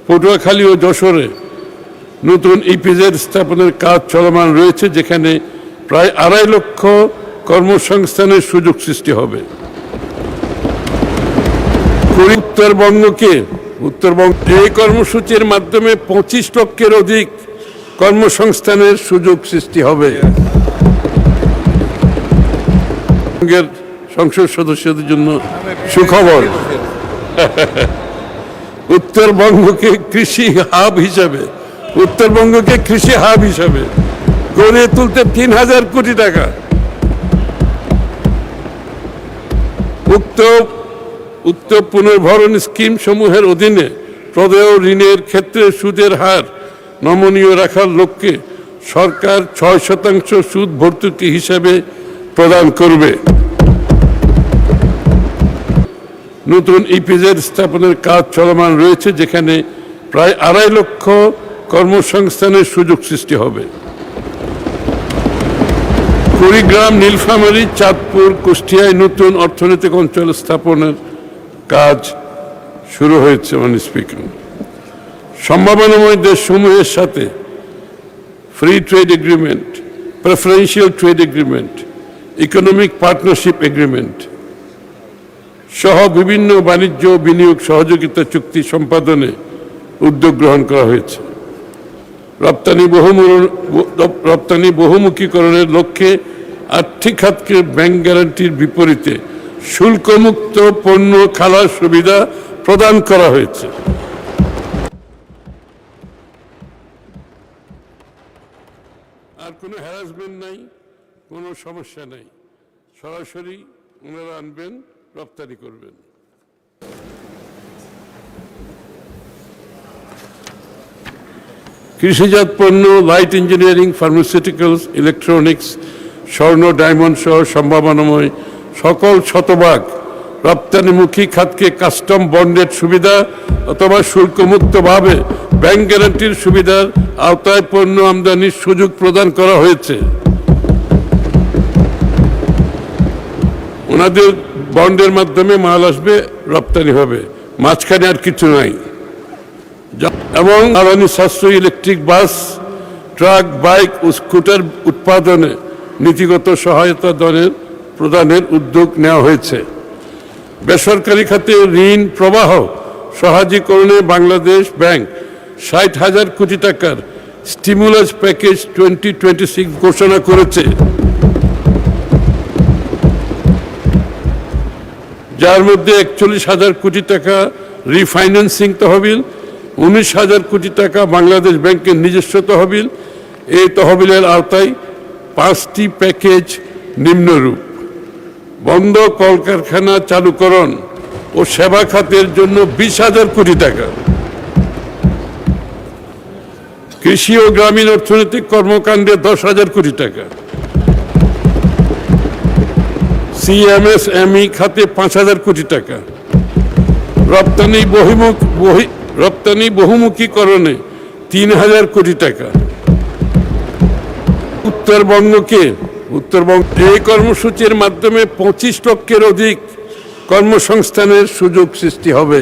পটুয়াখালী ও যশোরে নতুন ইপিজেড স্থাপনের কাজ চলমান রয়েছে, যেখানে প্রায় 2.5 লক্ষ কর্মসংস্থানের সুযোগ সৃষ্টি হবে। উত্তরবঙ্গ এই কর্মসূচির মাধ্যমে 25 লক্ষের অধিক কর্মসংস্থানের সুযোগ সৃষ্টি হবে। সংসদ সদস্যদের জন্য সুখবর, উত্তরবঙ্গকে কৃষি হাব হিসাবে গড়ে তুলতে 3000 কোটি টাকা উক্ত পুনর্ভরণ স্কিম সমূহের অধীনে প্রদেয় ঋণের ক্ষেত্রে সুদের হার নমনীয় রাখার লক্ষ্যে সরকার 6% সুদ ভর্তুকি হিসাবে প্রদান করবে। নতুন ইপিজেড স্থাপনের কাজ চলমান রয়েছে, যেখানে প্রায় 2.5 লক্ষ কর্মসংস্থানের সুযোগ সৃষ্টি হবে। কুড়িগ্রাম, নীলফামারী, চাঁদপুর, কুষ্টিয়ায় নতুন অর্থনৈতিক অঞ্চল স্থাপনের কাজ শুরু হয়েছে। স্পিকার, সম্ভাবনাময় দেশসমূহের সাথে free trade agreement, preferential trade agreement, economic partnership agreement সহ বিভিন্ন বাণিজ্য বিনিয়োগ সহযোগিতা চুক্তি সম্পাদনে উদ্যোগ গ্রহণ করা হয়েছে। রপ্তানি বহুমুখীকরণের লক্ষ্যে আর্থিক খাতকে ব্যাংক গ্যারান্টির বিপরীতে শুল্কমুক্ত পণ্য খালাস সুবিধা প্রদান করা হয়েছে। আর কোনো হ্যারাসমেন্ট নাই, কোনো সমস্যা নাই, সরাসরি ওনারা আনবেন, রপ্তানি করবেন। কৃষিজাত পণ্য, লাইট ইঞ্জিনিয়ারিং, ফার্মাসিউটিক্যালস, ইলেকট্রনিক্স, স্বর্ণ, ডায়মন্ড সহ সম্ভাবনাময় সকল শতভাগ রপ্তানিমুখী খাতকে কাস্টম বন্ডেড সুবিধা অথবা শুল্কমুক্তভাবে ব্যাংক গ্যারান্টির সুবিধার আওতায় পণ্য আমদানির সুযোগ প্রদান করা হয়েছে। ওনাদের বন্ডের মাধ্যমে মাল আসবে, রপ্তানি হবে, মাঝখানে আর কিছু নাই। এবং জ্বালানি সাশ্রয়ী ইলেকট্রিক বাস, ট্রাক, বাইক ও স্কুটার উৎপাদনে নীতিগত সহায়তা প্রদানের উদ্যোগ নেওয়া হয়েছে। বেসরকারি খাতে ঋণ প্রবাহ সহজীকরণে বাংলাদেশ ব্যাংক 60,000 কোটি টাকার স্টিমুলাস প্যাকেজ 2026 ঘোষণা করেছে, যার মধ্যে 41,000 কোটি টাকা রিফাইন্যান্সিং তহবিল, 19,000 কোটি টাকা বাংলাদেশ ব্যাংকের নিজস্ব তহবিল। এই তহবিলের আওতায় 5টি প্যাকেজ নিম্নরূপ: বন্ধ কলকারখানা চালুকরণ ও সেবা খাতের জন্য 20,000 কোটি টাকা, কৃষি ও গ্রামীণ অর্থনৈতিক কর্মকাণ্ডে 10,000 কোটি টাকা, সিএমএসএমই খাতে 5,000 কোটি টাকা, রপ্তানি বহুমুখীকরণে 3,000 কোটি টাকা। উত্তরবঙ্গ এই কর্মসূচির মাধ্যমে 25 লক্ষের অধিক কর্মসংস্থানের সুযোগ সৃষ্টি হবে।